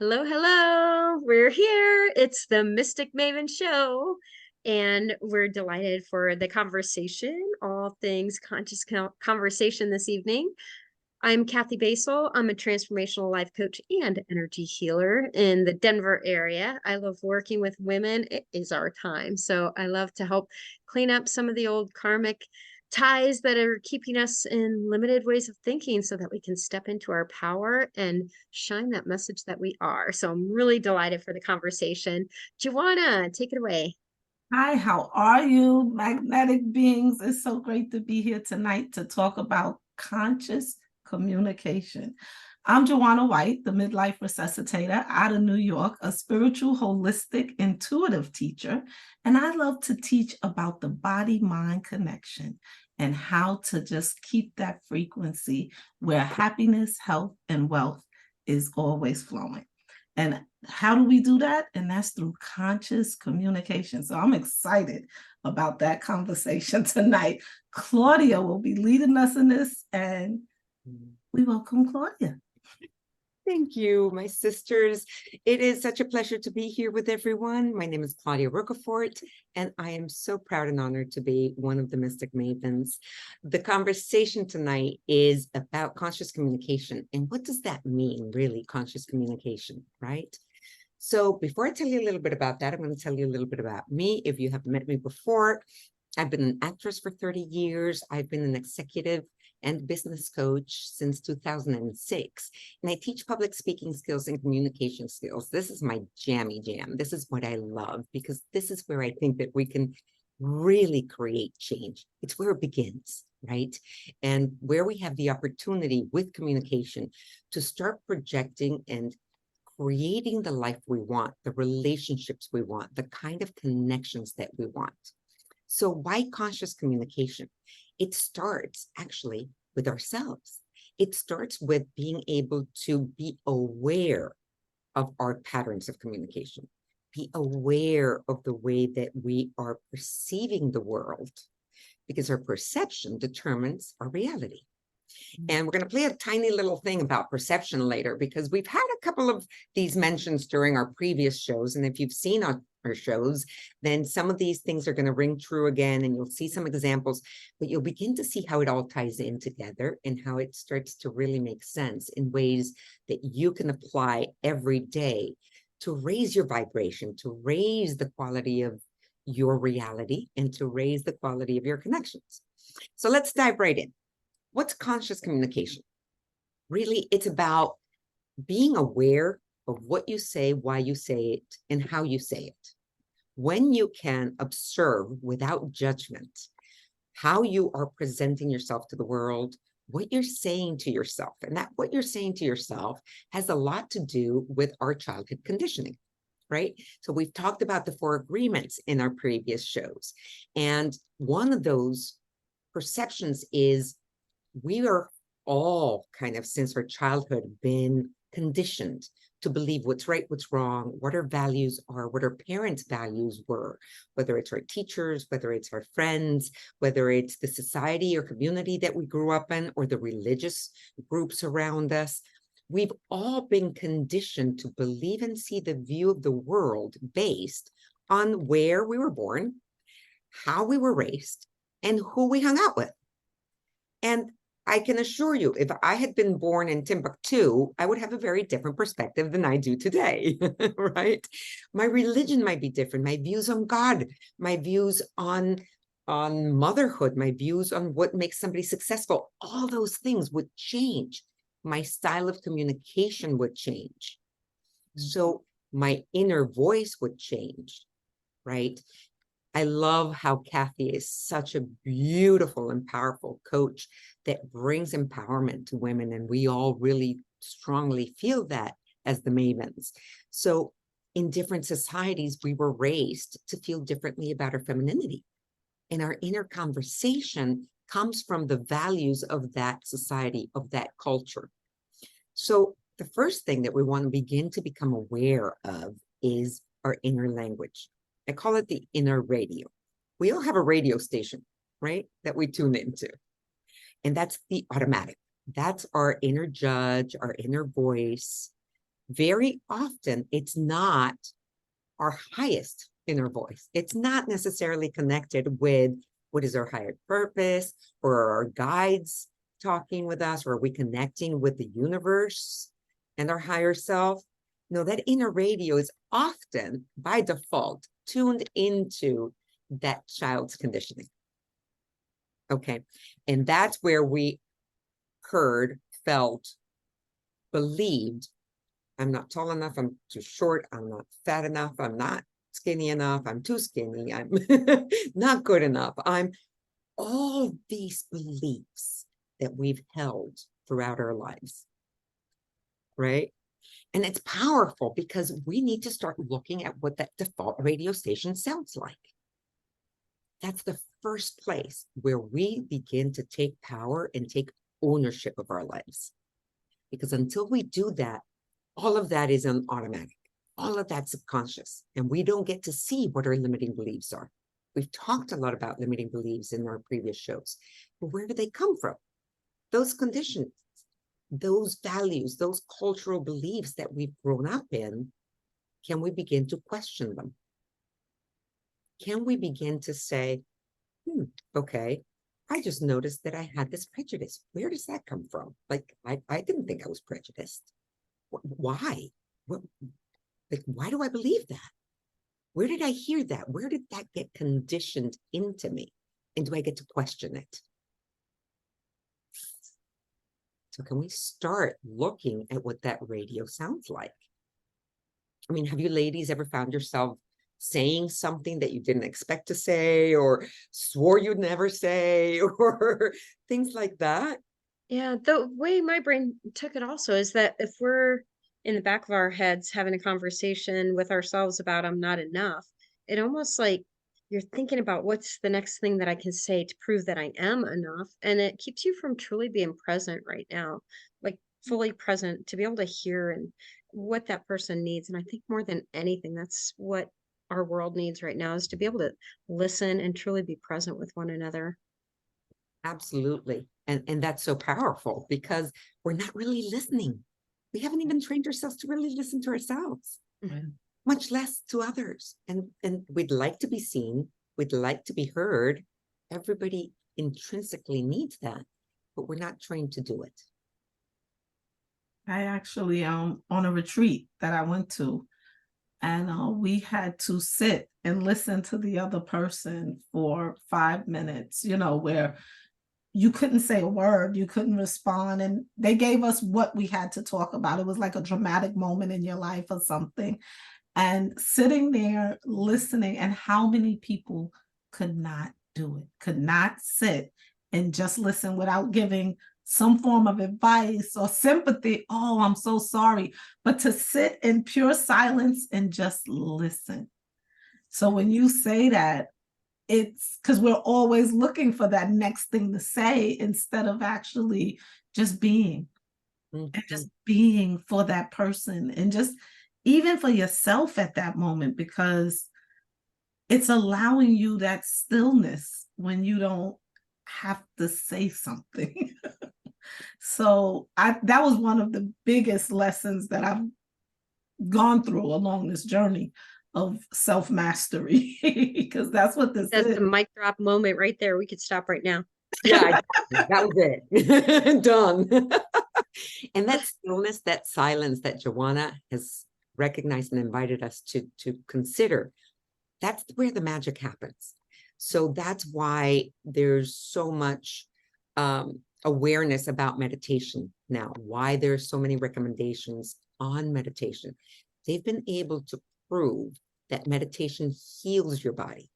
Hello, hello. We're here. It's the Mystic Maven Show, and we're delighted for the conversation, all things conscious conversation this evening. I'm Kathy Basel. I'm a transformational life coach and energy healer in the Denver area. I love working with women. It is our time. So I love to help clean up some of the old karmic ties that are keeping us in limited ways of thinking so that we can step into our power and shine that message that we are. So I'm really delighted for the conversation. Joanna, take it away. Hi, how are you, magnetic beings? It's so great to be here tonight to talk about conscious communication. I'm Joanna White, the midlife resuscitator out of New York, a spiritual, holistic, intuitive teacher, and I love to teach about the body-mind connection and how to just keep that frequency where happiness, health, and wealth is always flowing. And how do we do that? And that's through conscious communication. So I'm excited about that conversation tonight. Claudia will be leading us in this, and we welcome Claudia. Thank you, my sisters. It is such a pleasure to be here with everyone. My name is Claudia Rocafort, and I am so proud and honored to be one of the Mystic Mavens. The conversation tonight is about conscious communication. And what does that mean, really, conscious communication, right? So before I tell you a little bit about that, I'm going to tell you a little bit about me. If you haven't met me before, I've been an actress for 30 years. I've been an executive and business coach since 2006. And I teach public speaking skills and communication skills. This is my jammy jam. This is what I love because this is where I think that we can really create change. It's where it begins, right? And where we have the opportunity with communication to start projecting and creating the life we want, the relationships we want, the kind of connections that we want. So why conscious communication? It starts actually with ourselves. It starts with being able to be aware of our patterns of communication, be aware of the way that we are perceiving the world, because our perception determines our reality. And we're going to play a tiny little thing about perception later, because we've had a couple of these mentions during our previous shows. And if you've seen our shows, then some of these things are going to ring true again, and you'll see some examples, but you'll begin to see how it all ties in together and how it starts to really make sense in ways that you can apply every day to raise your vibration, to raise the quality of your reality, and to raise the quality of your connections. So let's dive right in. What's conscious communication? Really, it's about being aware of what you say, why you say it, and how you say it. When you can observe without judgment how you are presenting yourself to the world, what you're saying to yourself, and that what you're saying to yourself has a lot to do with our childhood conditioning, right? So we've talked about the 4 agreements in our previous shows. And one of those perceptions is we are all kind of, since our childhood, been conditioned to believe what's right, what's wrong, what our values are, what our parents' values were, whether it's our teachers, whether it's our friends, whether it's the society or community that we grew up in, or the religious groups around us. We've all been conditioned to believe and see the view of the world based on where we were born, how we were raised, and who we hung out with. And I can assure you, if I had been born in Timbuktu, I would have a very different perspective than I do today, right? My religion might be different. My views on God, my views on motherhood, my views on what makes somebody successful, all those things would change. My style of communication would change. So my inner voice would change, right? I love how Kathy is such a beautiful and powerful coach that brings empowerment to women. And we all really strongly feel that as the Mavens. So in different societies, we were raised to feel differently about our femininity. And our inner conversation comes from the values of that society, of that culture. So the first thing that we want to begin to become aware of is our inner language. I call it the inner radio. We all have a radio station, right, that we tune into. And that's the automatic. That's our inner judge, our inner voice very often it's not our highest inner voice. It's not necessarily connected with what is our higher purpose, or are our guides talking with us, or are we connecting with the universe and our higher self? No, that inner radio is often by default tuned into that child's conditioning. Okay. And that's where we heard, felt, believed, I'm not tall enough, I'm too short, I'm not fat enough, I'm not skinny enough, I'm too skinny, I'm not good enough. I'm all these beliefs that we've held throughout our lives, right? And it's powerful because we need to start looking at what that default radio station sounds like. That's the first place where we begin to take power and take ownership of our lives. Because until we do that, all of that is on automatic. All of that's subconscious. And we don't get to see what our limiting beliefs are. We've talked a lot about limiting beliefs in our previous shows. But where do they come from? Those conditions, those values, those cultural beliefs that we've grown up in, can we begin to question them? Can we begin to say, okay, I just noticed that I had this prejudice. Where does that come from? Like, I didn't think I was prejudiced. Why? Why do I believe that? Where did I hear that? Where did that get conditioned into me? And do I get to question it? So can we start looking at what that radio sounds like? I mean, have you ladies ever found yourself saying something that you didn't expect to say, or swore you'd never say, or things like that? Yeah, the way my brain took it also is that if we're in the back of our heads having a conversation with ourselves about I'm not enough, it almost like you're thinking about what's the next thing that I can say to prove that I am enough. And it keeps you from truly being present right now, like fully present to be able to hear and what that person needs. And I think more than anything, that's what our world needs right now, is to be able to listen and truly be present with one another. Absolutely. And that's so powerful because we're not really listening. We haven't even trained ourselves to really listen to ourselves, much less to others. And we'd like to be seen. We'd like to be heard. Everybody intrinsically needs that, but we're not trained to do it. I actually on a retreat that I went to, and we had to sit and listen to the other person for 5 minutes, where you couldn't say a word, you couldn't respond, and they gave us what we had to talk about. It was like a dramatic moment in your life or something. And sitting there listening, and how many people could not do it, could not sit and just listen without giving some form of advice or sympathy. Oh, I'm so sorry. But to sit in pure silence and just listen. So when you say that, it's because we're always looking for that next thing to say instead of actually just being, and just being for that person, and just even for yourself at that moment, because it's allowing you that stillness when you don't have to say something. So that was one of the biggest lessons that I've gone through along this journey of self-mastery, because that's what this That's is. the mic drop moment right there. We could stop right now. Yeah, that was it. Done. And that stillness, that silence that Joanna has recognized and invited us to consider, that's where the magic happens. So that's why there's so much awareness about meditation now, why there's so many recommendations on meditation. They've been able to prove that meditation heals your body,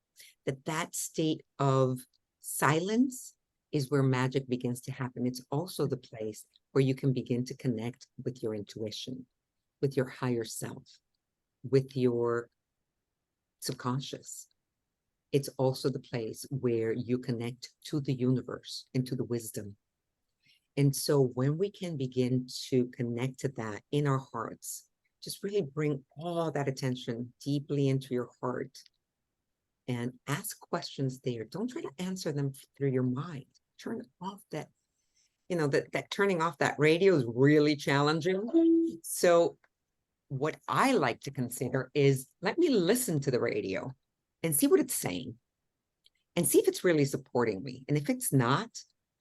that state of silence is where magic begins to happen. It's also the place where you can begin to connect with your intuition, with your higher self, with your subconscious. It's also the place where you connect to the universe and to the wisdom. And so when we can begin to connect to that in our hearts, just really bring all that attention deeply into your heart and ask questions there. Don't try to answer them through your mind. Turn off that, that turning off that radio is really challenging. So what I like to consider is, let me listen to the radio and see what it's saying and see if it's really supporting me. And if it's not,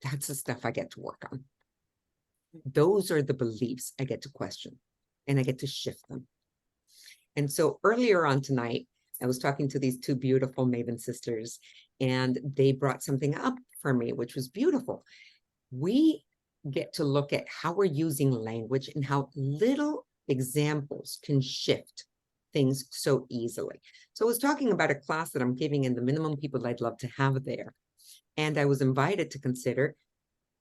that's the stuff I get to work on. Those are the beliefs I get to question and I get to shift them. And so earlier on tonight, I was talking to these two beautiful Maven sisters, and they brought something up for me, which was beautiful. We get to look at how we're using language and how little examples can shift things so easily. So I was talking about a class that I'm giving and the minimum people I'd love to have there. And I was invited to consider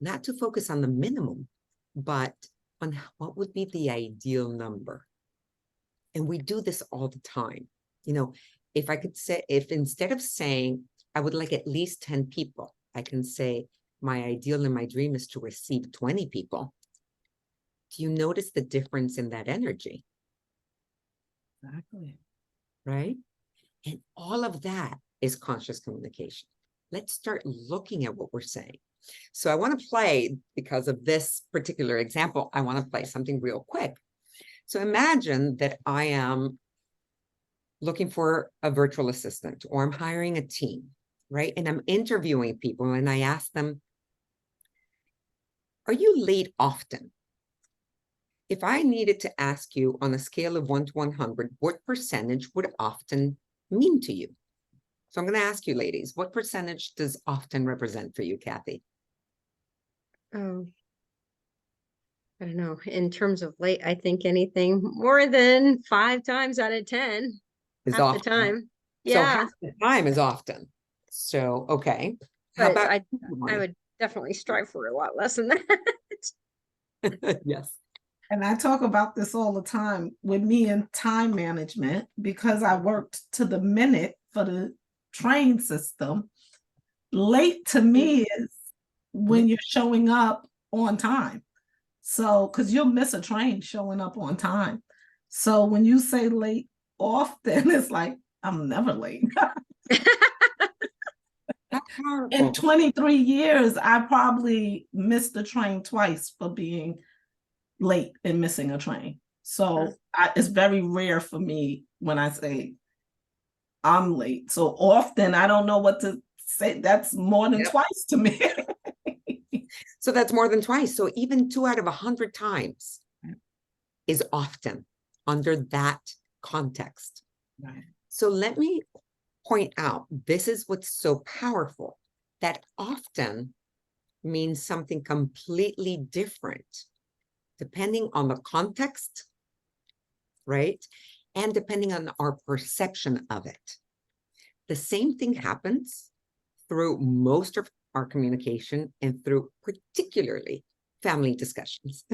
not to focus on the minimum, but on what would be the ideal number. And we do this all the time. You know, if I could say, if instead of saying, I would like at least 10 people, I can say, my ideal and my dream is to receive 20 people. Do you notice the difference in that energy? Exactly. Right? And all of that is conscious communication. Let's start looking at what we're saying. So I want to play, because of this particular example, I want to play something real quick. So imagine that I am looking for a virtual assistant, or I'm hiring a team, right? And I'm interviewing people and I ask them, are you late often? If I needed to ask you on a scale of 1 to 100, what percentage would often mean to you? So I'm going to ask you, ladies, what percentage does often represent for you, Kathy? Oh, I don't know. In terms of late, I think anything more than 5 times out of 10, Is half the often. time. So Yeah, half the time is often. So, okay. How but about I you, would definitely strive for a lot less than that. Moni? Yes. And I talk about this all the time with me in time management, because I worked to the minute for the train system. Late to me is when you're showing up on time. So, because you'll miss a train showing up on time. So when you say late often, it's like, I'm never late. That's In powerful. 23 years, I probably missed the train twice for being late and missing a train. So it's very rare for me when I say I'm late. So often I don't know what to say. That's more than twice to me. So that's more than twice. So even 2 out of 100 times is often under that context. Right. So let me point out, this is what's so powerful, that often means something completely different depending on the context, right? And depending on our perception of it. The same thing happens through most of our communication and through particularly family discussions,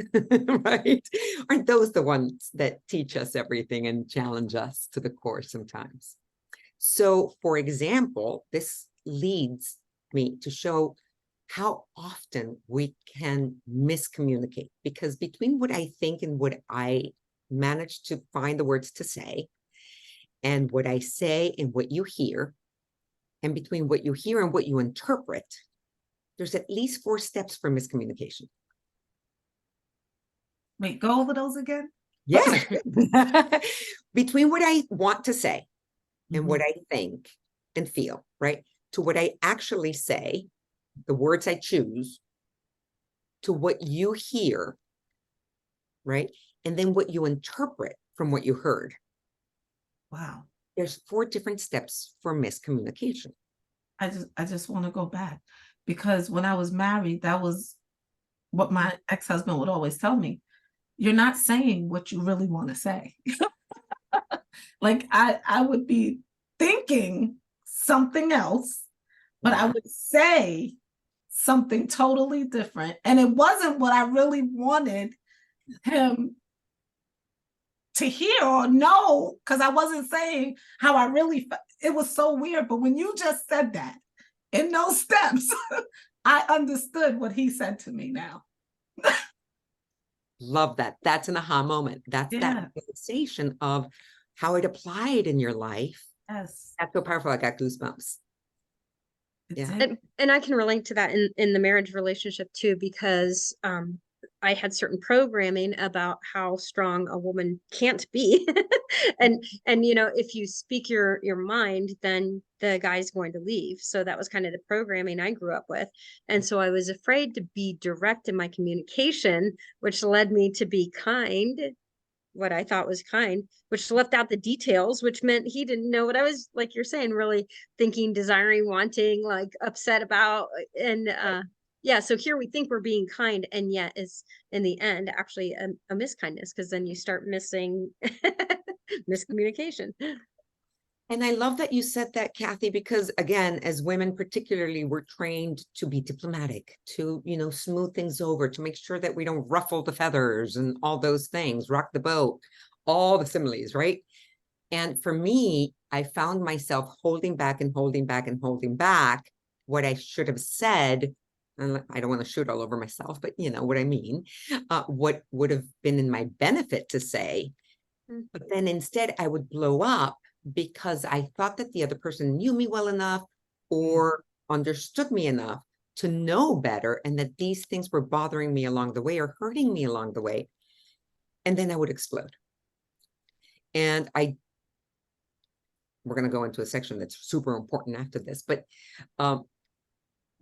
right? Aren't those the ones that teach us everything and challenge us to the core sometimes? So, for example, this leads me to show how often we can miscommunicate, because between what I think and what I manage to find the words to say, and what I say and what you hear, and between what you hear and what you interpret, there's at least 4 steps for miscommunication. Wait, go over those again? Yeah. Between what I want to say and what I think and feel, right? To what I actually say, the words I choose, to what you hear, right? And then what you interpret from what you heard. Wow. There's 4 different steps for miscommunication. I just want to go back, because when I was married, that was what my ex-husband would always tell me. You're not saying what you really want to say. Like I would be thinking something else, but I would say something totally different. And it wasn't what I really wanted him to hear or know, because I wasn't saying how I really felt. It was so weird. But when you just said that in those steps, I understood what he said to me now. Love that. That's an aha moment. That's that realization of how it applied in your life. Yes. That's so powerful. I got goosebumps. Yeah. And I can relate to that in the marriage relationship too, because I had certain programming about how strong a woman can't be. And you know, if you speak your mind, then the guy's going to leave. So that was kind of the programming I grew up with. And so I was afraid to be direct in my communication, which led me to be kind, what I thought was kind, which left out the details, which meant he didn't know what I was, like you're saying, really thinking, desiring, wanting, like upset about. And yeah, so here we think we're being kind, and yet is in the end actually a miskindness, because then you start missing miscommunication. And I love that you said that, Kathy, because again, as women particularly, we're trained to be diplomatic, to, you know, smooth things over, to make sure that we don't ruffle the feathers and all those things, rock the boat, all the similes, right? And for me, I found myself holding back and holding back and holding back what I should have said. And I don't want to shoot all over myself, but you know what I mean, what would have been in my benefit to say. But then instead I would blow up because I thought that the other person knew me well enough or understood me enough to know better, and that these things were bothering me along the way or hurting me along the way. And then I would explode. And we're going to go into a section that's super important after this, but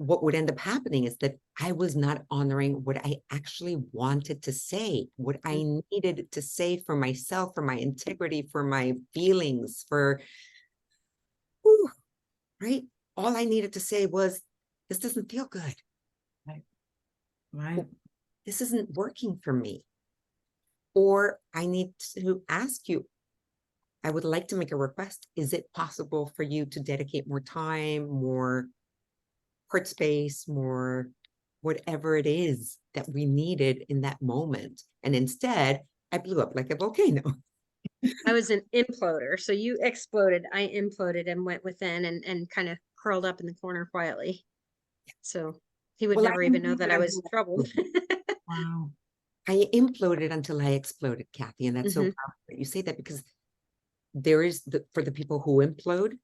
what would end up happening is that I was not honoring what I actually wanted to say, what I needed to say for myself, for my integrity, for my feelings, right? All I needed to say was, this doesn't feel good. Right. This isn't working for me. Or I need to ask you, I would like to make a request. Is it possible for you to dedicate more time, more heart space, more whatever it is that we needed in that moment? And instead, I blew up like a volcano. I was an imploder. So you exploded, I imploded and went within and kind of curled up in the corner quietly. So he would Well, never even know that I was troubled. Wow. I imploded until I exploded, Kathy. And that's so Mhm. powerful that you say that, because there is for the people who implode,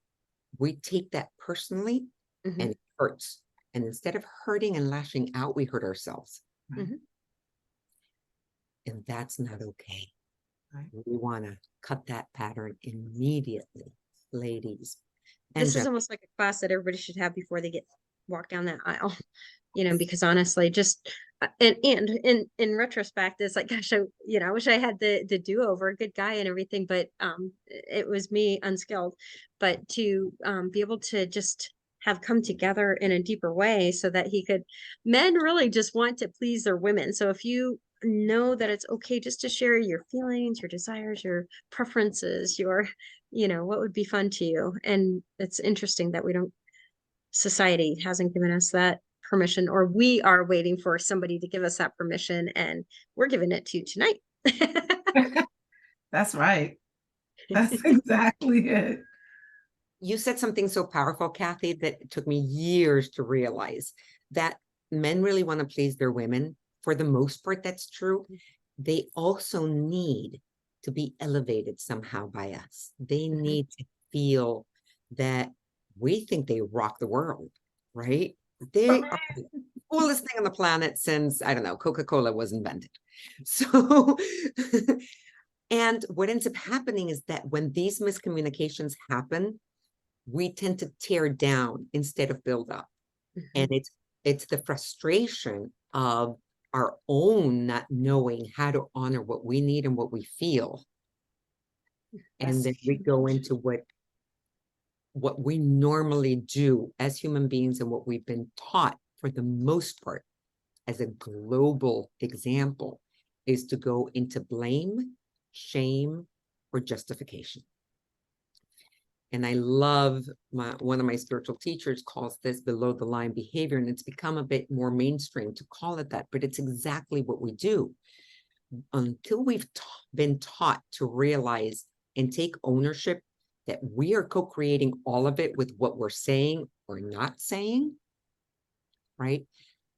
we take that personally Mhm. and it hurts. And instead of hurting and lashing out, we hurt ourselves. Mhm. And that's not okay. Right. We want to cut that pattern immediately, ladies. And This is almost like a class that everybody should have before they get walk down that aisle, you know, because honestly, just and in retrospect, it's like, gosh, I wish I had the do-over, good guy and everything, but it was me unskilled. But to be able to just have come together in a deeper way so that men really just want to please their women. So if you know that it's okay just to share your feelings, your desires, your preferences, what would be fun to you. And it's interesting that society hasn't given us that permission, or we are waiting for somebody to give us that permission, and we're giving it to you tonight. That's right. That's exactly it. you said something so powerful, Kathy, that it took me years to realize that men really want to please their women. For the most part, that's true. They also need to be elevated somehow by us. They need to feel that we think they rock the world, right? They are the coolest thing on the planet since, I don't know, Coca-Cola was invented. So, and what ends up happening is that when these miscommunications happen, we tend to tear down instead of build up. And it's the frustration of our own not knowing how to honor what we need and what we feel. And then we go into what we normally do as human beings and what we've been taught for the most part as a global example is to go into blame, shame, or justification. And I love one of my spiritual teachers calls this below the line behavior, and it's become a bit more mainstream to call it that, but it's exactly what we do. Until we've been taught to realize and take ownership that we are co-creating all of it with what we're saying or not saying, right?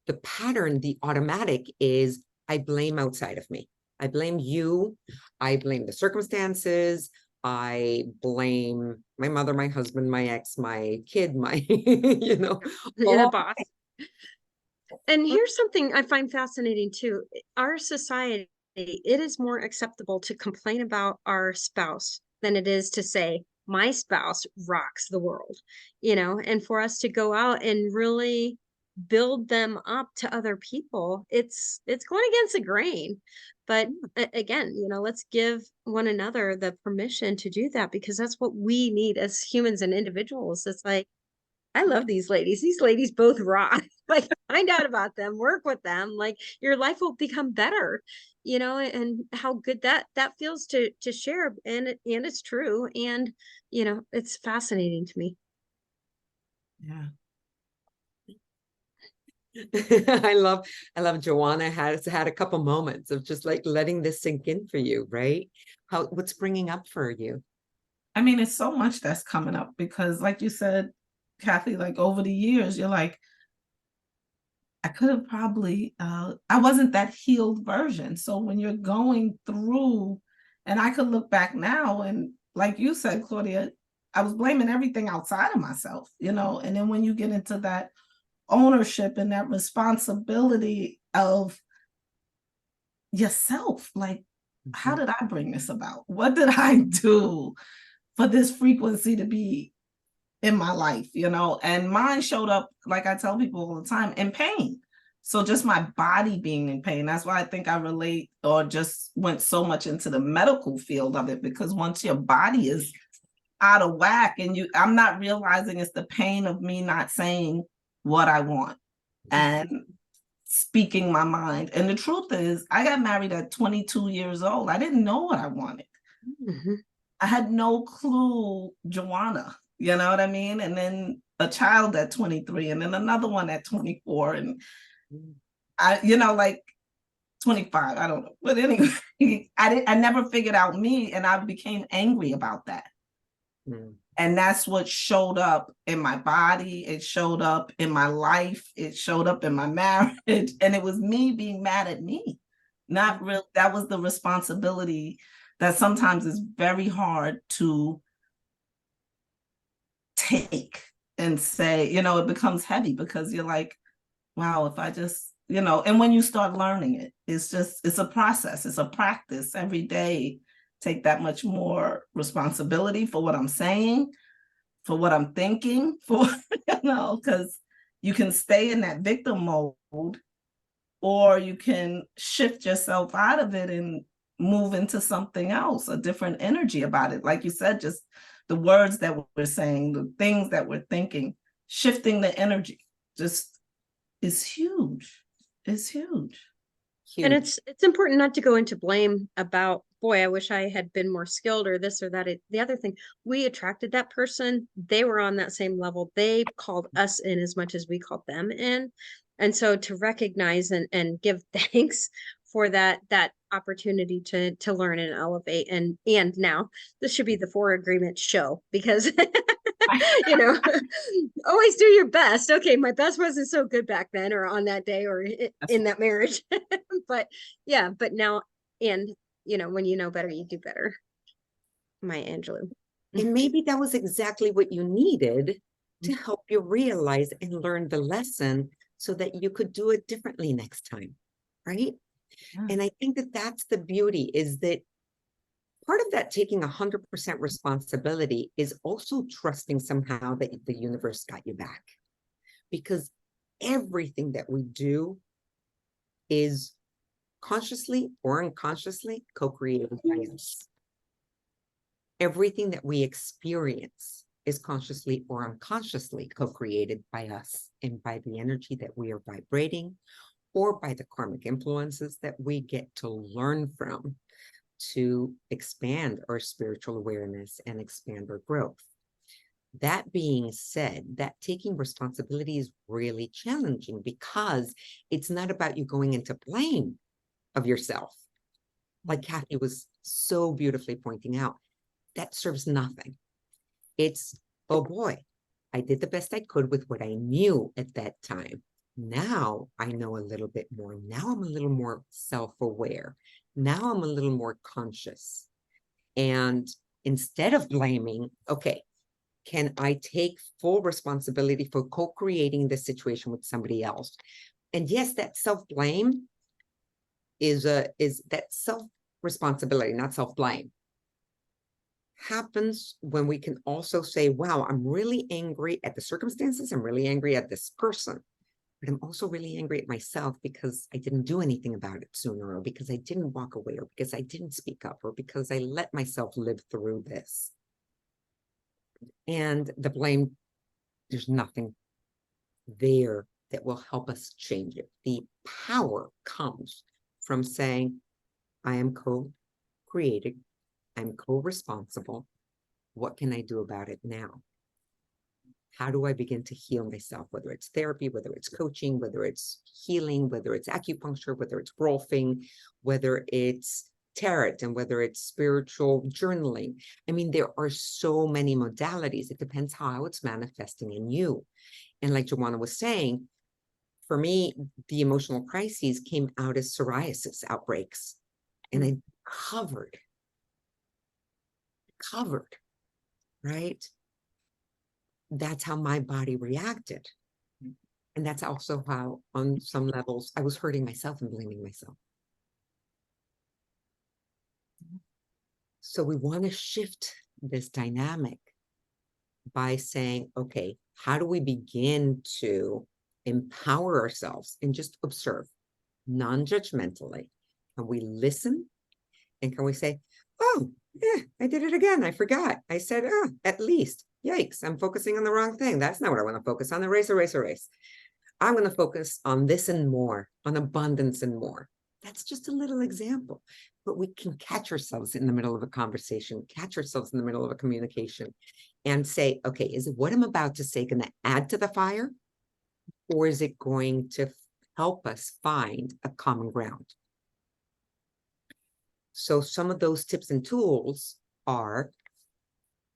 The pattern, the automatic is I blame outside of me. I blame you. I blame the circumstances. I blame my mother, my husband, my ex, my kid, my, You're the boss. And here's something I find fascinating too. Our society, it is more acceptable to complain about our spouse than it is to say, my spouse rocks the world, and for us to go out and really build them up to other people, it's going against the grain. But again, let's give one another the permission to do that because that's what we need as humans and individuals. It's like, I love these ladies. These ladies both rock. Like, find out about them, work with them. Like, your life will become better, and how good that feels to share. And it's true. And it's fascinating to me. Yeah. I love Joanna has had a couple moments of just like letting this sink in for you, right? What's bringing up for you? I mean, it's so much that's coming up because, like you said, Kathy, like over the years, you're like, I could have probably, I wasn't that healed version. So when you're going through, and I could look back now and, like you said, Claudia, I was blaming everything outside of myself, and then when you get into that ownership and that responsibility of yourself, like, how did I bring this about? What did I do for this frequency to be in my life, and mine showed up, like I tell people all the time, in pain. So just my body being in pain. That's why I think I relate or just went so much into the medical field of it, because once your body is out of whack and I'm not realizing it's the pain of me not saying what I want and speaking my mind. And the truth is, I got married at 22 years old. I didn't know what I wanted. Mm-hmm. I had no clue, Joanna, you know what I mean? And then a child at 23 and then another one at 24. And I, like 25, I don't know. But anyway, I never figured out me and I became angry about that. And that's what showed up in my body. It showed up in my life. It showed up in my marriage. And it was me being mad at me. Not real. That was the responsibility that sometimes is very hard to take and say, it becomes heavy because you're like, wow, if I just, and when you start learning it, it's a process. It's a practice every day. Take that much more responsibility for what I'm saying, for what I'm thinking, for, because you can stay in that victim mode or you can shift yourself out of it and move into something else, a different energy about it. Like you said, just the words that we're saying, the things that we're thinking, shifting the energy just is huge. It's huge. And it's important not to go into blame about, boy, I wish I had been more skilled or this or that. The other thing, we attracted that person. They were on that same level. They called us in as much as we called them in. And so to recognize and give thanks for that opportunity to learn and elevate. And now this should be the 4 agreement show because always do your best. Okay, my best wasn't so good back then or on that day or in that marriage. But yeah, but now, and when you know better, you do better. Maya Angelou. And maybe that was exactly what you needed to help you realize and learn the lesson so that you could do it differently next time, right? Yeah. And I think that that's the beauty, is that part of that taking 100% responsibility is also trusting somehow that the universe got you back. Because everything that we do is consciously or unconsciously co-created by us. Everything that we experience is consciously or unconsciously co-created by us and by the energy that we are vibrating or by the karmic influences that we get to learn from to expand our spiritual awareness and expand our growth. That being said, that taking responsibility is really challenging because it's not about you going into blame of yourself. Like Kathy was so beautifully pointing out, that serves nothing. It's, oh boy, I did the best I could with what I knew at that time. Now I know a little bit more. Now I'm a little more self-aware. Now I'm a little more conscious. And instead of blaming, okay, can I take full responsibility for co-creating the situation with somebody else? And yes, that self-blame is that self-responsibility, not self-blame, happens when we can also say, wow, I'm really angry at the circumstances. I'm really angry at this person, but I'm also really angry at myself because I didn't do anything about it sooner, or because I didn't walk away, or because I didn't speak up, or because I let myself live through this. And the blame, there's nothing there that will help us change it. The power comes from saying, I am co-creating, I'm co-responsible. What can I do about it now? How do I begin to heal myself? Whether it's therapy, whether it's coaching, whether it's healing, whether it's acupuncture, whether it's rolfing, whether it's tarot, and whether it's spiritual journaling. I mean, there are so many modalities. It depends how it's manifesting in you. And like Joanna was saying, for me, the emotional crises came out as psoriasis outbreaks. And I covered, right? That's how my body reacted. And that's also how, on some levels, I was hurting myself and blaming myself. So we want to shift this dynamic by saying, okay, how do we begin to empower ourselves and just observe non-judgmentally? Can we listen? And can we say, oh, yeah, I did it again. I forgot. I said, oh, at least. Yikes, I'm focusing on the wrong thing. That's not what I want to focus on. Erase. I'm going to focus on this and more, on abundance and more. That's just a little example. But we can catch ourselves in the middle of a conversation, catch ourselves in the middle of a communication, and say, okay, is what I'm about to say going to add to the fire? Or is it going to help us find a common ground? So some of those tips and tools are,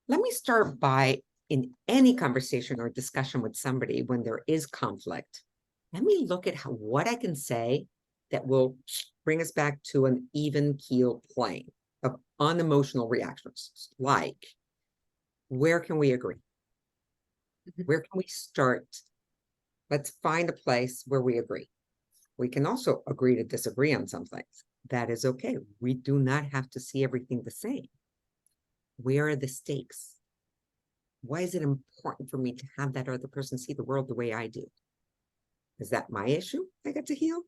let me start by, in any conversation or discussion with somebody when there is conflict, let me look at what I can say that will bring us back to an even keel plane of unemotional reactions. Like, where can we agree? Where can we start? Let's find a place where we agree. We can also agree to disagree on some things. That is okay. We do not have to see everything the same. Where are the stakes? Why is it important for me to have that other person see the world the way I do? Is that my issue I get to heal?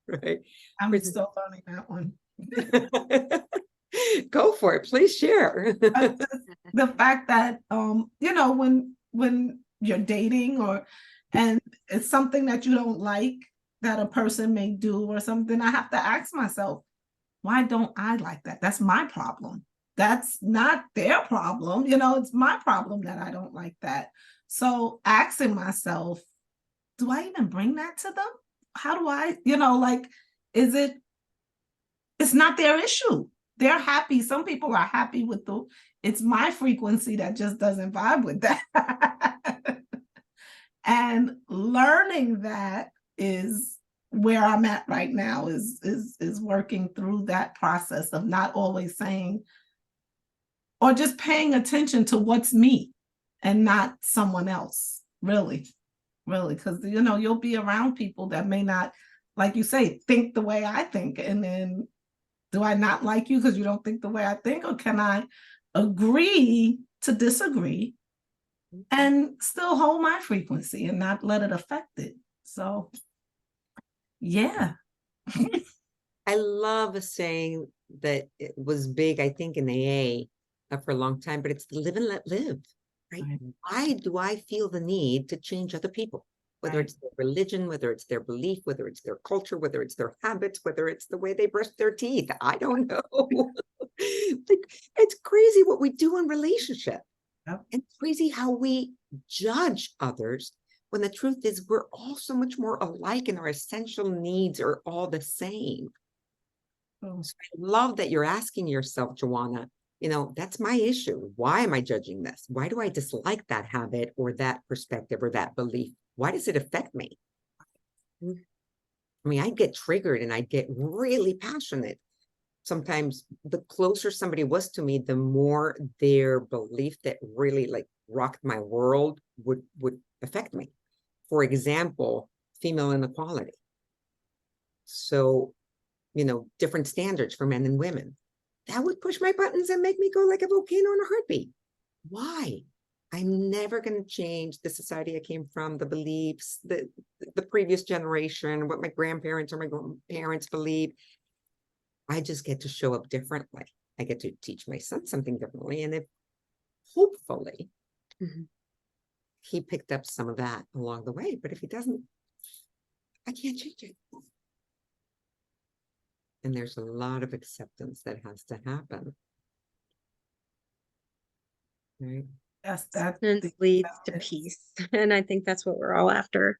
Right? I'm still learning that one. Go for it. Please share. The fact that you know, when you're dating and it's something that you don't like that a person may do or something, I have to ask myself, why don't I like that? That's my problem. That's not their problem. You know, it's my problem that I don't like that. So asking myself, do I even bring that to them? How do I, you know, like, it's not their issue. They're happy. Some people are happy with it's my frequency that just doesn't vibe with that. And learning that is where I'm at right now, is working through that process of not always saying, or just paying attention to what's me and not someone else, really, because, you know, you'll be around people that may not, like you say, think the way I think. And then, do I not like you because you don't think the way I think? Or can I agree to disagree and still hold my frequency and not let it affect it? So, yeah. I love a saying that it was big, I think, in AA for a long time, but it's the live and let live, right? Why do I feel the need to change other people? Whether it's their religion, whether it's their belief, whether it's their culture, whether it's their habits, whether it's the way they brush their teeth. I don't know. Like, it's crazy what we do in relationship. Yep. It's crazy how we judge others when the truth is we're all so much more alike and our essential needs are all the same. So I love that you're asking yourself, Joanna, you know, that's my issue. Why am I judging this? Why do I dislike that habit or that perspective or that belief? Why does it affect me? I mean, I get triggered and I get really passionate. Sometimes the closer somebody was to me, the more their belief that really like rocked my world would affect me. For example, female inequality. So, different standards for men and women. That would push my buttons and make me go like a volcano in a heartbeat. Why? I'm never going to change the society I came from, the beliefs, the previous generation, what my grandparents or my parents believe. I just get to show up differently. I get to teach my son something differently. And if hopefully he picked up some of that along the way, but if he doesn't, I can't change it. And there's a lot of acceptance that has to happen. Right? Yes, that And it leads to peace. And I think that's what we're all after.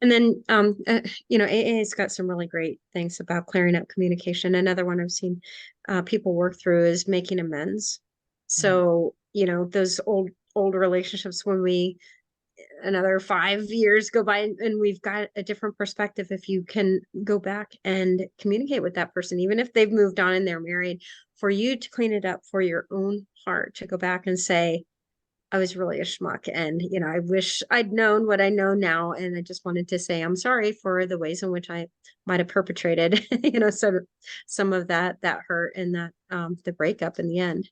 And then, AA's got some really great things about clearing up communication. Another one I've seen people work through is making amends. So, those old relationships, when another 5 years go by and we've got a different perspective, if you can go back and communicate with that person, even if they've moved on and they're married, for you to clean it up for your own heart, to go back and say, I was really a schmuck, and I wish I'd known what I know now, and I just wanted to say I'm sorry for the ways in which I might have perpetrated some of that hurt and that the breakup in the end.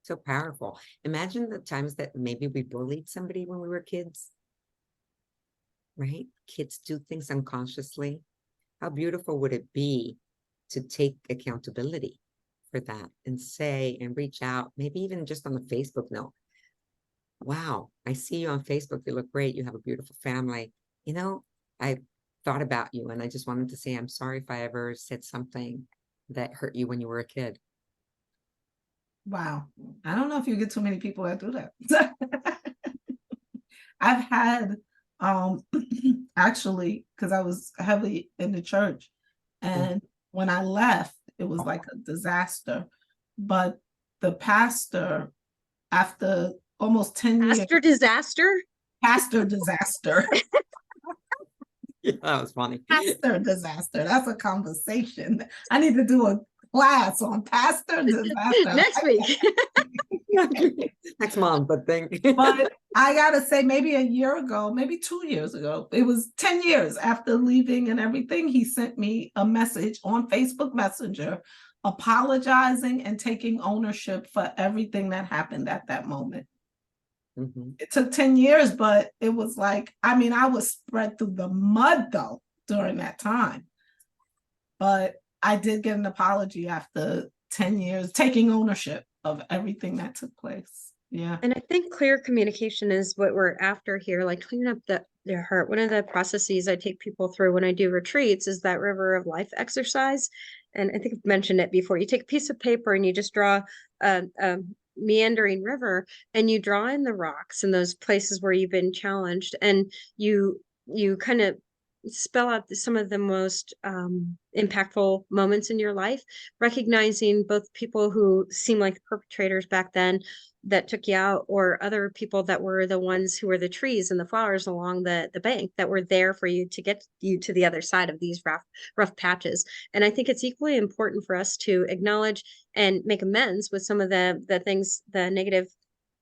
So powerful. Imagine the times that maybe we bullied somebody when we were kids, right? Kids do things unconsciously. How beautiful would it be to take accountability for that and say and reach out, maybe even just on the Facebook note. Wow, I see you on Facebook. You look great. You have a beautiful family. I thought about you and I just wanted to say I'm sorry if I ever said something that hurt you when you were a kid. Wow. I don't know if you get too many people that do that. I've had actually, because I was heavily in the church, and when I left, it was like a disaster. But the pastor, after almost 10 years. Pastor disaster? Pastor disaster. Yeah, that was funny. Pastor disaster. That's a conversation. I need to do a class on pastor disaster. Next week. Next month, I think. But I gotta say, maybe a year ago, maybe 2 years ago, it was 10 years after leaving and everything, he sent me a message on Facebook Messenger apologizing and taking ownership for everything that happened at that moment. It took 10 years, but it was like, I was spread through the mud though during that time. But I did get an apology after 10 years, taking ownership of everything that took place. Yeah. And I think clear communication is what we're after here, like cleaning up their heart. One of the processes I take people through when I do retreats is that river of life exercise. And I think I've mentioned it before. You take a piece of paper and you just draw a meandering river, and you draw in the rocks and those places where you've been challenged, and you kind of spell out some of the most impactful moments in your life, recognizing both people who seem like perpetrators back then that took you out, or other people that were the ones who were the trees and the flowers along the bank that were there for you to get you to the other side of these rough patches. And I think it's equally important for us to acknowledge and make amends with some of the things, the negative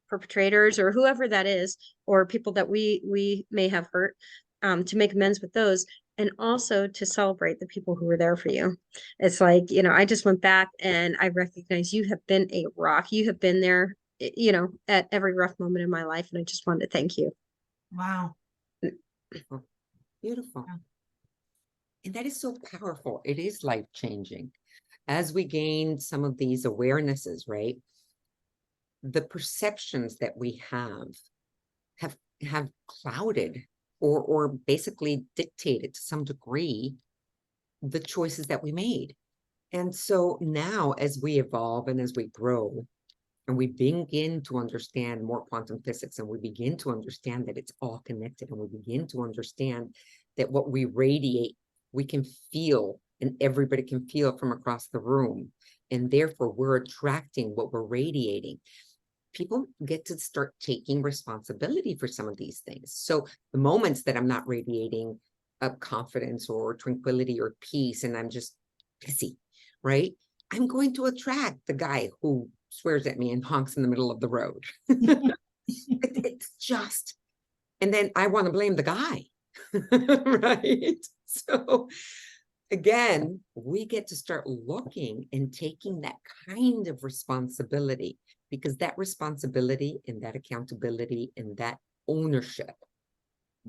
perpetrators or whoever that is, or people that we may have hurt, to make amends with those, and also to celebrate the people who were there for you. It's like, I just went back and I recognize you have been a rock. You have been there, at every rough moment in my life. And I just wanted to thank you. Wow. Beautiful. And that is so powerful. It is life-changing. As we gain some of these awarenesses, right? The perceptions that we have clouded or basically dictated to some degree the choices that we made. And so now as we evolve and as we grow and we begin to understand more quantum physics, and we begin to understand that it's all connected, and we begin to understand that what we radiate, we can feel, and everybody can feel from across the room. And therefore we're attracting what we're radiating. People get to start taking responsibility for some of these things. So the moments that I'm not radiating confidence or tranquility or peace, and I'm just pissy, right? I'm going to attract the guy who swears at me and honks in the middle of the road. It's just And then I want to blame the guy, right? So again, we get to start looking and taking that kind of responsibility, because that responsibility and that accountability and that ownership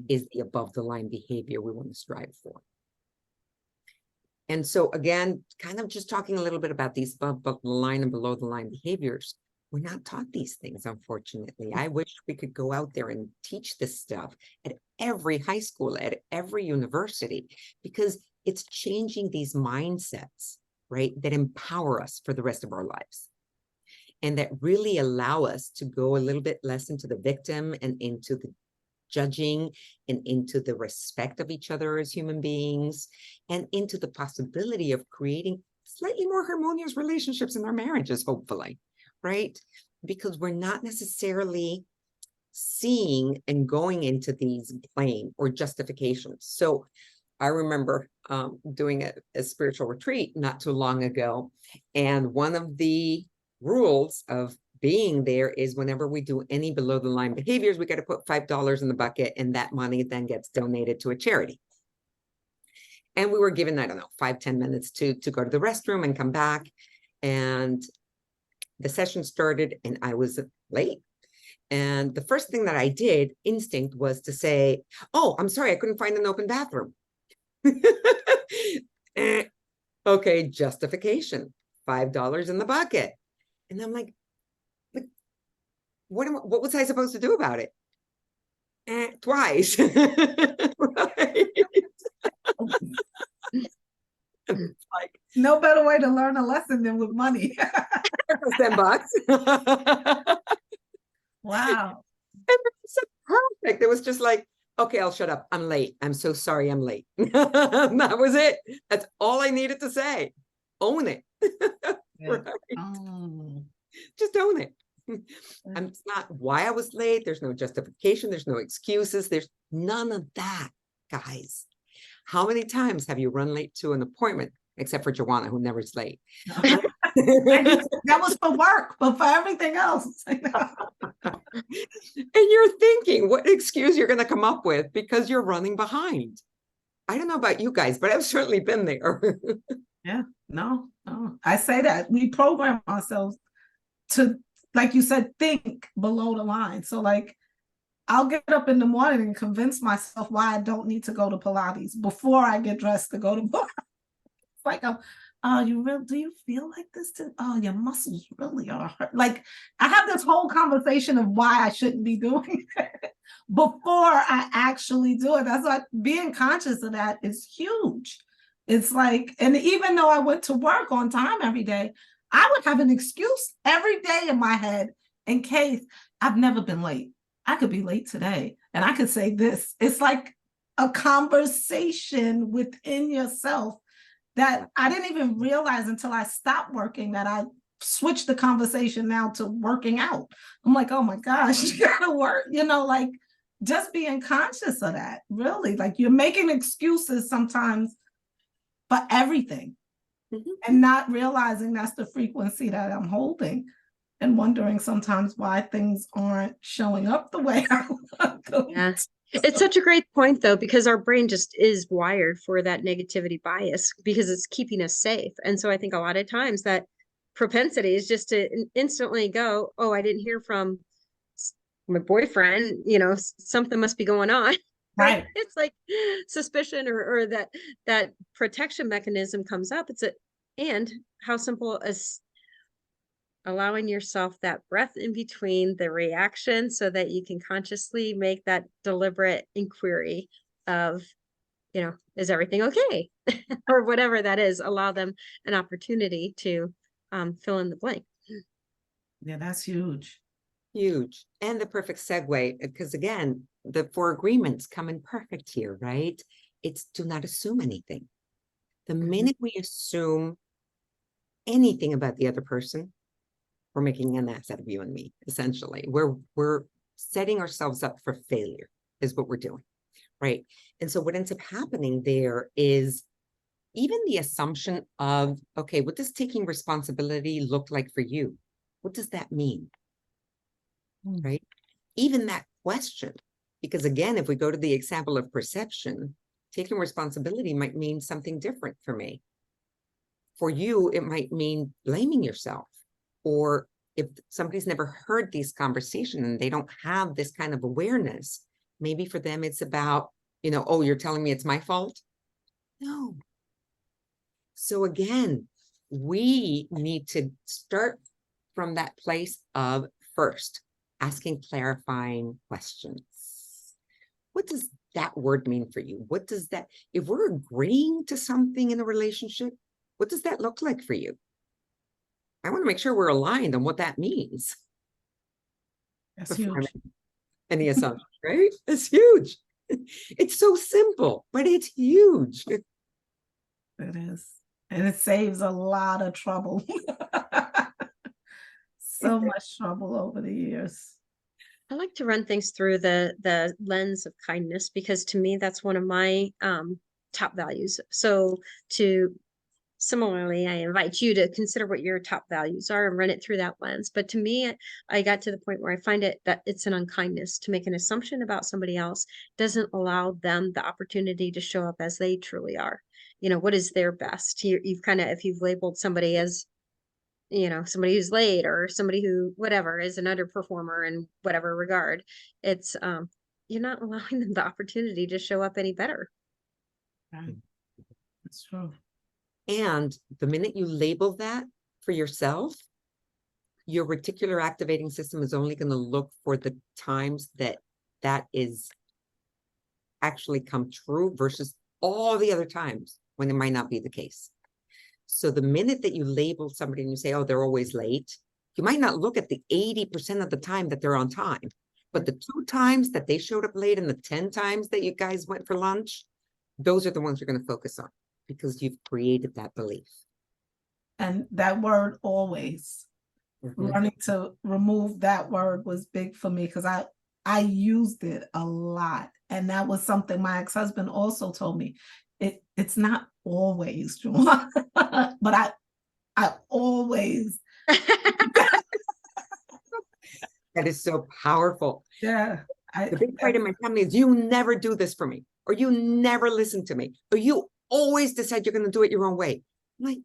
is the above the line behavior we want to strive for. And so again, kind of just talking a little bit about these above the line and below the line behaviors. We're not taught these things, unfortunately. I wish we could go out there and teach this stuff at every high school, at every university, because it's changing these mindsets, right, that empower us for the rest of our lives, and that really allow us to go a little bit less into the victim and into the judging and into the respect of each other as human beings, and into the possibility of creating slightly more harmonious relationships in our marriages, hopefully, right? Because we're not necessarily seeing and going into these blame or justifications. So I remember doing a spiritual retreat not too long ago. And one of the rules of being there is whenever we do any below the line behaviors, we got to put $5 in the bucket, and that money then gets donated to a charity. And we were given, I don't know, 5-10 minutes to go to the restroom and come back. And the session started and I was late. And the first thing that I did, instinct, was to say, oh, I'm sorry, I couldn't find an open bathroom. Okay, justification, $5 in the bucket. And I'm like, what was I supposed to do about it? Twice. Right? Like, No better way to learn a lesson than with money. $10. Wow. And it's so perfect. It was just like, okay, I'll shut up. I'm late. I'm so sorry I'm late. That was it. That's all I needed to say. Own it. Right? Just own it. And it's not why I was late. There's no justification. There's no excuses. There's none of that, guys. How many times have you run late to an appointment, except for Joanna, who never is late? That was for work, but for everything else. And you're thinking what excuse you're going to come up with because you're running behind. I don't know about you guys, but I've certainly been there. Yeah, no. I say that we program ourselves to, like you said, think below the line. So like, I'll get up in the morning and convince myself why I don't need to go to Pilates before I get dressed to go to Pilates. It's like, do you feel like this? Oh, your muscles really are hurt. Like, I have this whole conversation of why I shouldn't be doing it before I actually do it. That's why being conscious of that is huge. It's like, and even though I went to work on time every day, I would have an excuse every day in my head in case I've never been late. I could be late today and I could say this. It's like a conversation within yourself that I didn't even realize until I stopped working, that I switched the conversation now to working out. I'm like, oh my gosh, you gotta work, like just being conscious of that, really. Like, you're making excuses sometimes for everything, and not realizing that's the frequency that I'm holding, and wondering sometimes why things aren't showing up the way I want them. Yeah. It's such a great point, though, because our brain just is wired for that negativity bias because it's keeping us safe. And so I think a lot of times that propensity is just to instantly go, oh, I didn't hear from my boyfriend, something must be going on. Right. It's like suspicion or that protection mechanism comes up. And how simple as allowing yourself that breath in between the reaction so that you can consciously make that deliberate inquiry of, is everything okay? Or whatever that is, allow them an opportunity to fill in the blank. Yeah, that's huge. Huge. And the perfect segue, because again, the 4 agreements come in perfect here, right? It's do not assume anything. The minute we assume anything about the other person, we're making an ass out of you and me, essentially. We're setting ourselves up for failure is what we're doing, right? And so what ends up happening there is even the assumption of, okay, what does taking responsibility look like for you? What does that mean? Right? Even that question Because again, if we go to the example of perception, taking responsibility might mean something different for me. For you, it might mean blaming yourself. Or if somebody's never heard these conversations and they don't have this kind of awareness, maybe for them it's about, oh, you're telling me it's my fault? No. So again, we need to start from that place of first asking clarifying questions. What does that word mean for you? What does that, if we're agreeing to something in a relationship, what does that look like for you? I want to make sure we're aligned on what that means. That's huge. Any assumptions, right? It's huge. It's so simple, but it's huge. It is. And it saves a lot of trouble. So much trouble over the years. I like to run things through the lens of kindness, because to me that's one of my top values. So similarly, I invite you to consider what your top values are and run it through that lens. But to me, I got to the point where I find that it's an unkindness to make an assumption about somebody else, doesn't allow them the opportunity to show up as they truly are. What is their best? You've kind of, if you've labeled somebody as, somebody who's late, or somebody who, whatever, is an underperformer in whatever regard, it's, you're not allowing them the opportunity to show up any better. Right. That's true. And the minute you label that for yourself, your reticular activating system is only going to look for the times that is actually come true versus all the other times when it might not be the case. So the minute that you label somebody and you say, oh, they're always late, you might not look at the 80% of the time that they're on time, but the 2 times that they showed up late and the 10 times that you guys went for lunch, those are the ones you're going to focus on, because you've created that belief. And that word always, learning to remove that word was big for me, because I used it a lot. And that was something my ex-husband also told me. It's not always, Juwan, but I always. That is so powerful. Yeah. The big fight in my family is, you never do this for me, or you never listen to me, or you always decide you're going to do it your own way. I'm like,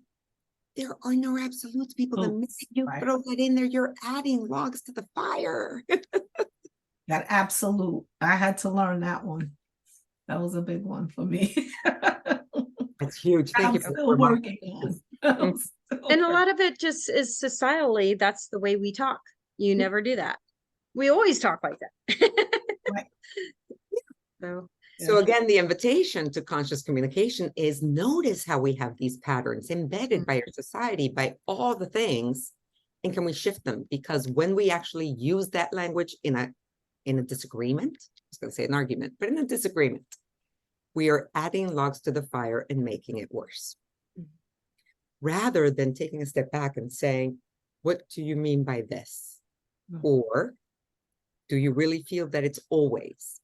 there are no absolutes, people. The minute you throw that in there, you're adding logs to the fire. That absolute, I had to learn that one. That was a big one for me. That's huge. Thank you. I'm still working on. And a lot of it just is societally, that's the way we talk. You never do that. We always talk like that. Right. So again, the invitation to conscious communication is, notice how we have these patterns embedded by our society, by all the things, and can we shift them? Because when we actually use that language in a disagreement, I was going to say an argument, but in a disagreement, we are adding logs to the fire and making it worse. Rather than taking a step back and saying, what do you mean by this? Or do you really feel that it's always?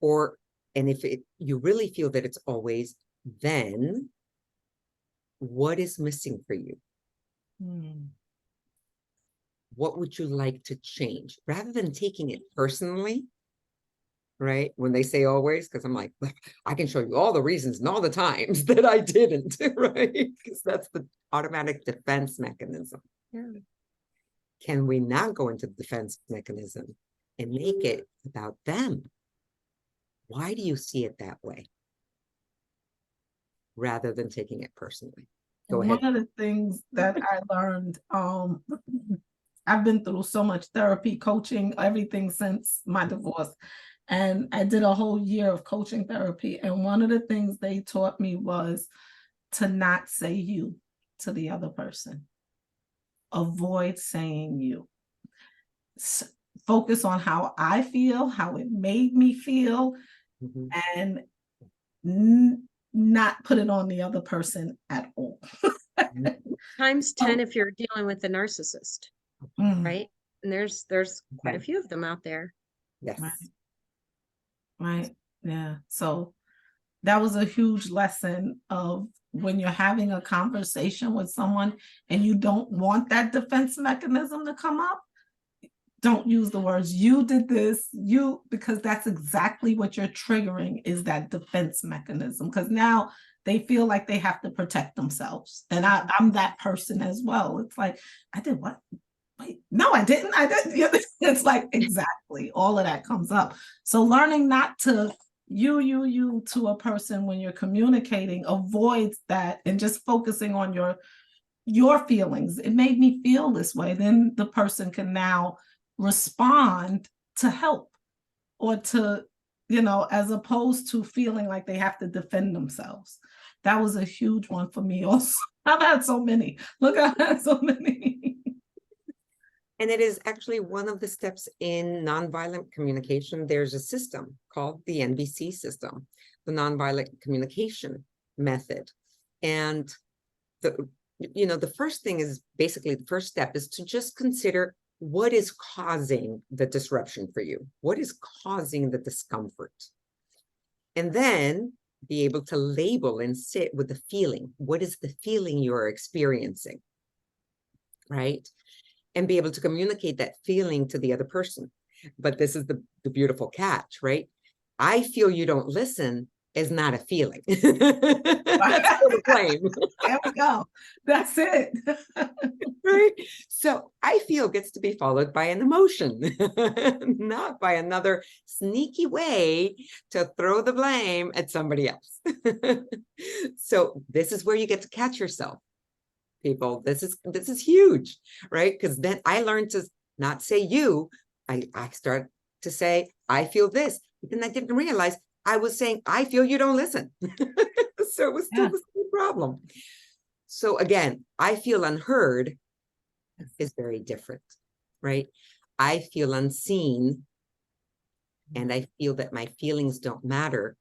Or, and if you really feel that it's always, then what is missing for you? What would you like to change? Rather than taking it personally, right? When they say always, because I'm like, I can show you all the reasons and all the times that I didn't, right? Because that's the automatic defense mechanism. Yeah. Can we not go into the defense mechanism and make it about them? Why do you see it that way? Rather than taking it personally. Go ahead. One of the things that I learned, I've been through so much therapy, coaching, everything since my divorce. And I did a whole year of coaching therapy. And one of the things they taught me was to not say you to the other person. Avoid saying you. Focus on how I feel, how it made me feel, and not put it on the other person at all. Times 10 if you're dealing with a narcissist, right? And there's quite a few of them out there. Yes. Right. Yeah. So that was a huge lesson of when you're having a conversation with someone and you don't want that defense mechanism to come up, don't use the words, you did this, you, because that's exactly what you're triggering, is that defense mechanism. Because now they feel like they have to protect themselves. And I'm that person as well. It's like, I did what? Wait, no, I didn't. I didn't. It's like, exactly. All of that comes up. So learning not to you to a person when you're communicating avoids that, and just focusing on your feelings. It made me feel this way. Then the person can now respond to help, or to, as opposed to feeling like they have to defend themselves. That was a huge one for me also. I've had so many. Look, I've had so many. And it is actually one of the steps in nonviolent communication. There's a system called the NVC system, the nonviolent communication method. And the first thing is, basically the first step is to just consider what is causing the disruption for you. What is causing the discomfort? And then be able to label and sit with the feeling. What is the feeling you are experiencing? Right? And be able to communicate that feeling to the other person. But this is the beautiful catch, right? I feel you don't listen is not a feeling. That's still a claim. There we go. That's it. Right? So I feel gets to be followed by an emotion, not by another sneaky way to throw the blame at somebody else. So this is where you get to catch yourself. People, this is huge, right? Because then I learned to not say you. I start to say, I feel this. But then I didn't realize I was saying, I feel you don't listen. So it was still the same problem. So again, I feel unheard is very different, right? I feel unseen, and I feel that my feelings don't matter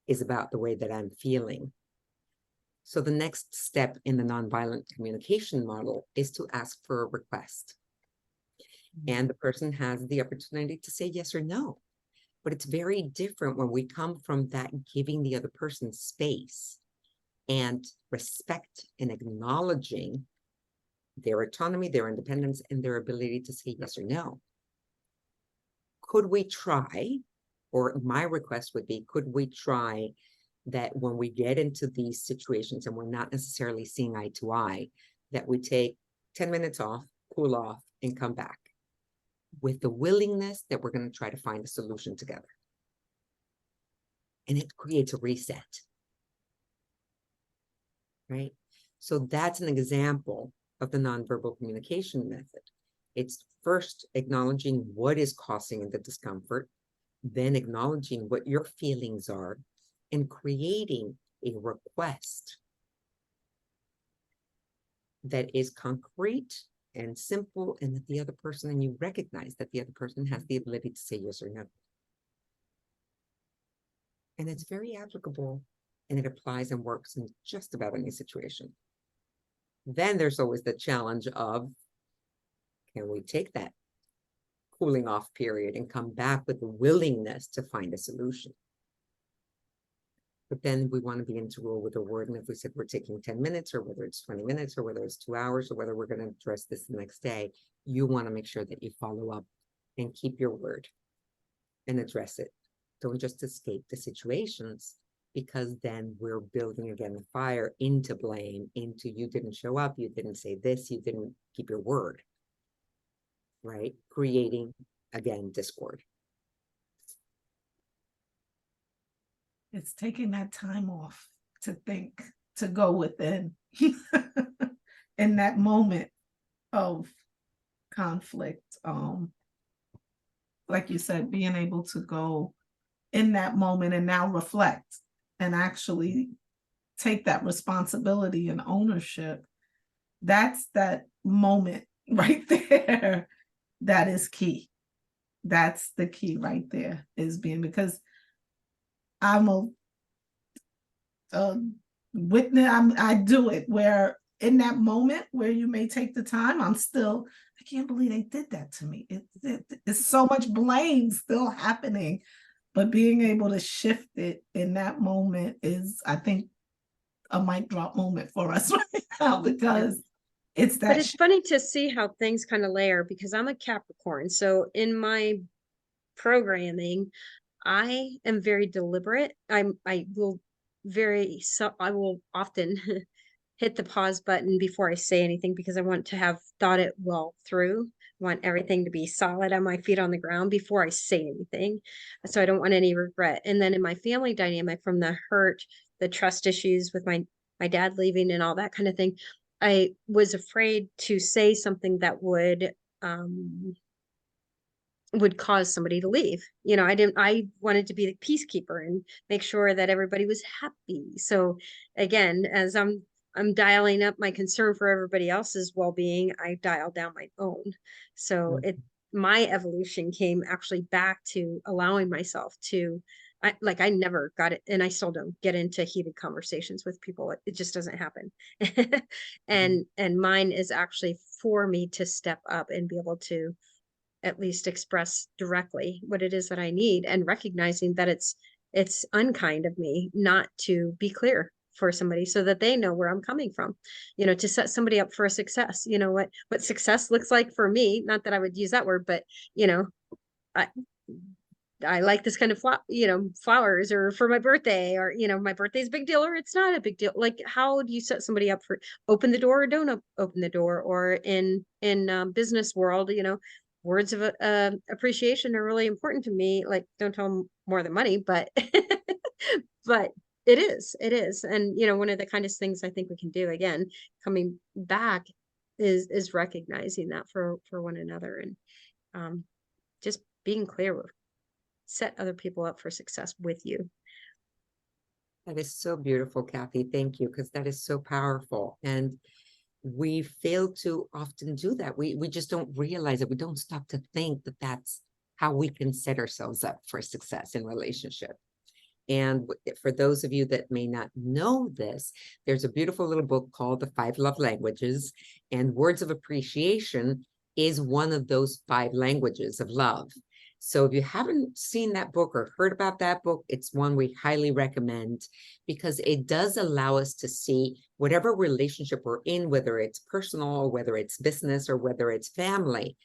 is about the way that I'm feeling. So the next step in the nonviolent communication model is to ask for a request. And the person has the opportunity to say yes or no. But it's very different when we come from that giving the other person space and respect and acknowledging their autonomy, their independence, and their ability to say yes or no. Could we try, or my request would be, could we try that when we get into these situations and we're not necessarily seeing eye to eye, that we take 10 minutes off, cool off, and come back with the willingness that we're going to try to find a solution together. And it creates a reset, right? So that's an example of the nonverbal communication method. It's first acknowledging what is causing the discomfort, then acknowledging what your feelings are, and creating a request that is concrete and simple, and that the other person, and you recognize that the other person has the ability to say yes or no. And it's very applicable, and it applies and works in just about any situation. Then there's always the challenge of, can we take that cooling off period and come back with the willingness to find a solution? But then we want to begin to roll with a word. And if we said we're taking 10 minutes, or whether it's 20 minutes, or whether it's 2 hours, or whether we're going to address this the next day, you want to make sure that you follow up and keep your word and address it. Don't just escape the situations, because then we're building again the fire into blame, into you didn't show up, you didn't say this, you didn't keep your word, right? Creating, again, discord. It's taking that time off to think, to go within in that moment of conflict. Like you said, being able to go in that moment and now reflect and actually take that responsibility and ownership. That's that moment right there. That is key. That's the key right there, is being, because I'm a witness. I do it where in that moment where you may take the time, I can't believe they did that to me. It's so much blame still happening, but being able to shift it in that moment is, I think, a mic drop moment for us right now, because It's But that it's funny to see how things kind of layer because I'm a Capricorn. So in my programming, I am very deliberate. I will often hit the pause button before I say anything because I want to have thought it well through. I want everything to be solid on my feet on the ground before I say anything. So I don't want any regret. And then in my family dynamic from the hurt, the trust issues with my dad leaving and all that kind of thing, I was afraid to say something that would cause somebody to leave. I wanted to be the peacekeeper and make sure that everybody was happy. So again, as I'm dialing up my concern for everybody else's well-being, I dial down my own. So my evolution came actually back to allowing myself to I never got it, and I still don't get into heated conversations with people. It just doesn't happen. And mine is actually for me to step up and be able to at least express directly what it is that I need, and recognizing that it's unkind of me not to be clear for somebody so that they know where I'm coming from, to set somebody up for a success. What success looks like for me, not that I would use that word, but I I like this kind of flowers, or for my birthday, or my birthday's a big deal or it's not a big deal. Like, how do you set somebody up for open the door or don't open the door? Or in business world, words of appreciation are really important to me. Like, don't tell them more than money, but but it is. And one of the kindest things I think we can do, again, coming back, is recognizing that for one another, and just being clear with set other people up for success with you. That is so beautiful, Kathy. Thank you, because that is so powerful. And we fail to often do that. We just don't realize it. We don't stop to think that that's how we can set ourselves up for success in relationship. And for those of you that may not know this, there's a beautiful little book called The 5 Love Languages, and words of appreciation is one of those 5 languages of love. So if you haven't seen that book or heard about that book, it's one we highly recommend, because it does allow us to see whatever relationship we're in, whether it's personal, or whether it's business, or whether it's family,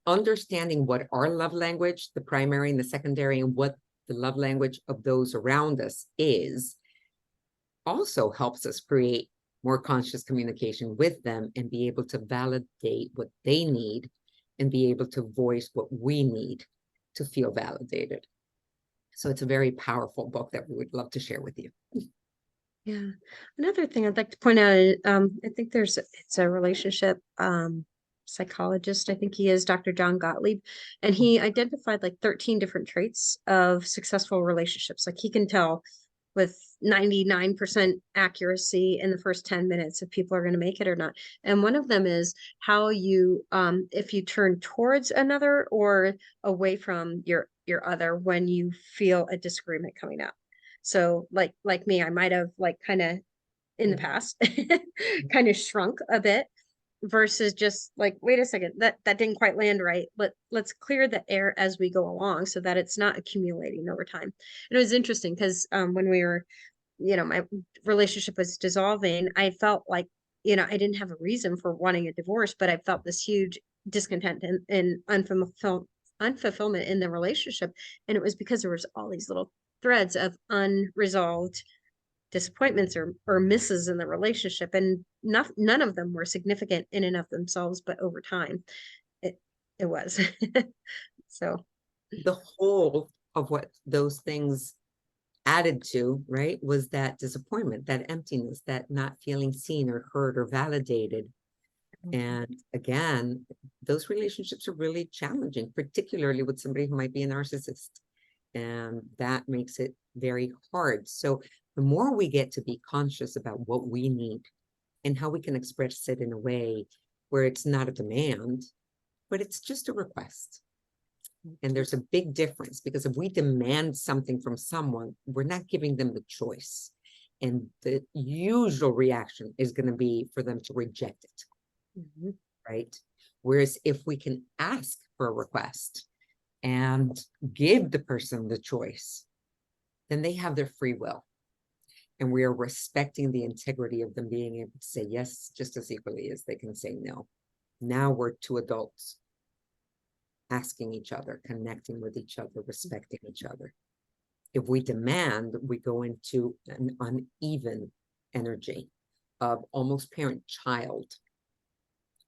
understanding what our love language, the primary and the secondary, and what the love language of those around us is, also helps us create more conscious communication with them and be able to validate what they need and be able to voice what we need to feel validated. So it's a very powerful book that we would love to share with you. Yeah. Another thing I'd like to point out, I think it's a relationship psychologist. I think he is Dr. John Gottlieb, and he identified like 13 different traits of successful relationships. Like, he can tell with 99% accuracy in the first 10 minutes if people are going to make it or not. And one of them is how you, if you turn towards another or away from your other when you feel a disagreement coming up. So like me, I might have like kind of in the past kind of shrunk a bit, versus just like, wait a second, that didn't quite land right. Let's clear the air as we go along so that it's not accumulating over time. And it was interesting because when we were, my relationship was dissolving, I felt like, I didn't have a reason for wanting a divorce, but I felt this huge discontent and unfulfillment in the relationship. And it was because there was all these little threads of unresolved disappointments or misses in the relationship, and none of them were significant in and of themselves, but over time it was. So the whole of what those things added to, right, was that disappointment, that emptiness, that not feeling seen or heard or validated. And again, those relationships are really challenging, particularly with somebody who might be a narcissist, and that makes it very hard. So the more we get to be conscious about what we need and how we can express it in a way where it's not a demand, but it's just a request. And there's a big difference, because if we demand something from someone, we're not giving them the choice. And the usual reaction is going to be for them to reject it, right? Whereas if we can ask for a request and give the person the choice, then they have their free will. and we are respecting the integrity of them being able to say yes just as equally as they can say no. Now we're two adults asking each other, connecting with each other, respecting each other. If we demand, we go into an uneven energy of almost parent-child.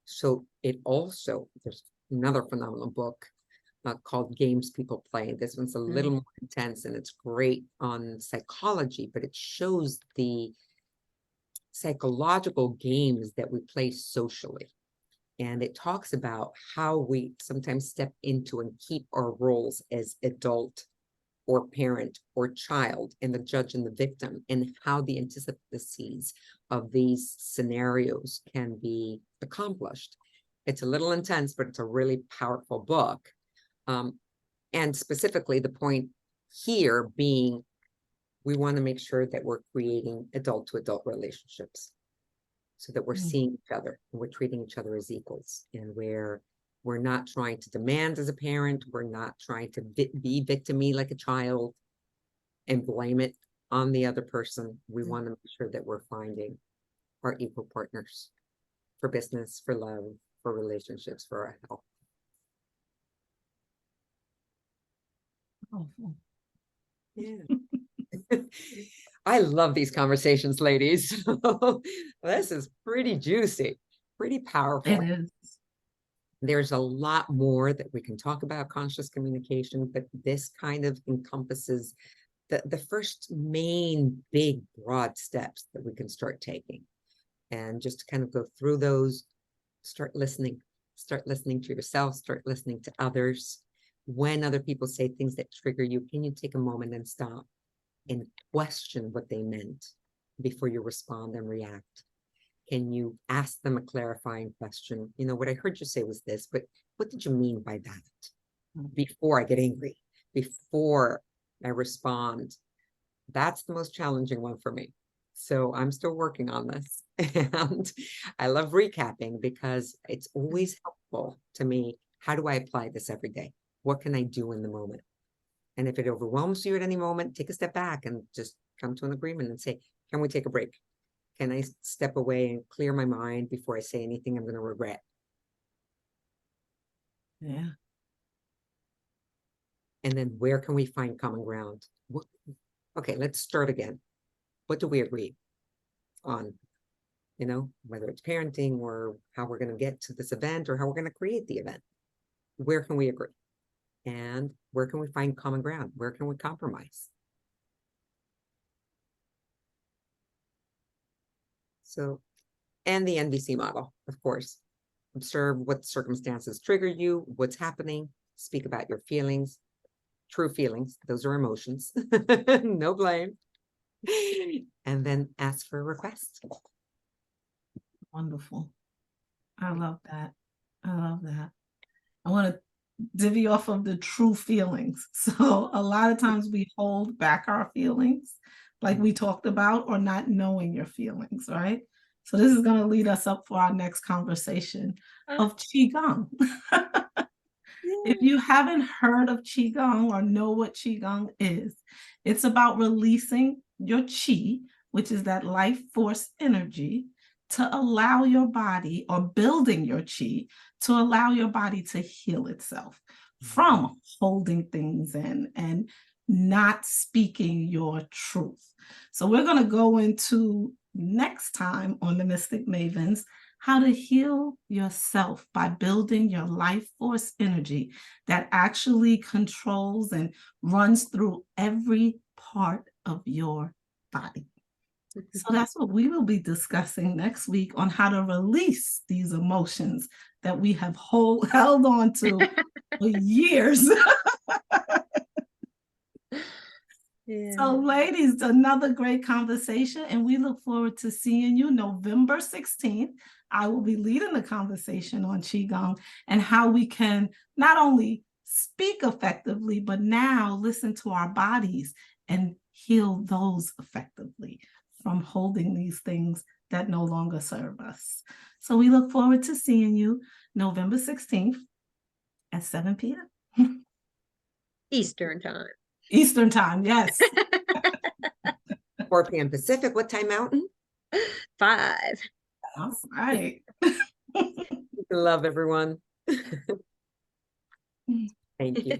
So it also, there's another phenomenal book called Games People Play. This one's a little more intense and it's great on psychology, but it shows the psychological games that we play socially. And it talks about how we sometimes step into and keep our roles as adult or parent or child, and the judge and the victim, and how the antitheses of these scenarios can be accomplished. It's a little intense, but it's a really powerful book. And specifically the point here being, we want to make sure that we're creating adult to adult relationships so that we're seeing each other and we're treating each other as equals, and where we're not trying to demand as a parent, we're not trying to be victim-y like a child and blame it on the other person. We want to make sure that we're finding our equal partners for business, for love, for relationships, for our health. Powerful. Yeah. I love these conversations, ladies. This is pretty juicy, pretty powerful. It is. There's a lot more that we can talk about conscious communication, but this kind of encompasses the first main big broad steps that we can start taking. And just to kind of go through those, start listening to yourself, start listening to others. When other people say things that trigger you, can you take a moment and stop and question what they meant before you respond and react? Can you ask them a clarifying question? You know, what I heard you say was this, but what did you mean by that? Before I get angry, before I respond. That's the most challenging one for me. So I'm still working on this. And I love recapping because it's always helpful to me. How do I apply this every day? What can I do in the moment? And if it overwhelms you at any moment, take a step back and just come to an agreement and say, can we take a break? Can I step away and clear my mind before I say anything I'm going to regret? Yeah. And then where can we find common ground? Okay, let's start again. What do we agree on? You know, whether it's parenting or how we're going to get to this event or how we're going to create the event. Where can we agree? And where can we find common ground? Where can we compromise? So, and the NVC model, of course. Observe what circumstances trigger you, what's happening, speak about your feelings, true feelings, those are emotions, no blame. And then ask for a request. Wonderful. I love that. I love that. I want to divvy off of the true feelings. So a lot of times we hold back our feelings, like we talked about, or not knowing your feelings, right? So this is going to lead us up for our next conversation of Qigong. If you haven't heard of Qigong or know what Qigong is, it's about releasing your Qi, which is that life force energy, to allow your body, or building your Qi to allow your body to heal itself from holding things in and not speaking your truth. So we're going to go into next time on the Mystic Mavens, how to heal yourself by building your life force energy that actually controls and runs through every part of your body. So that's what we will be discussing next week, on how to release these emotions that we have held on to for years. Yeah. So ladies, another great conversation, and we look forward to seeing you November 16th. I will be leading the conversation on Qigong and how we can not only speak effectively, but now listen to our bodies and heal those effectively from holding these things that no longer serve us. So we look forward to seeing you November 16th at 7 p.m. Eastern time. Eastern time, yes. 4 p.m. Pacific. What time Mountain? 5. All right. Love everyone. Thank you.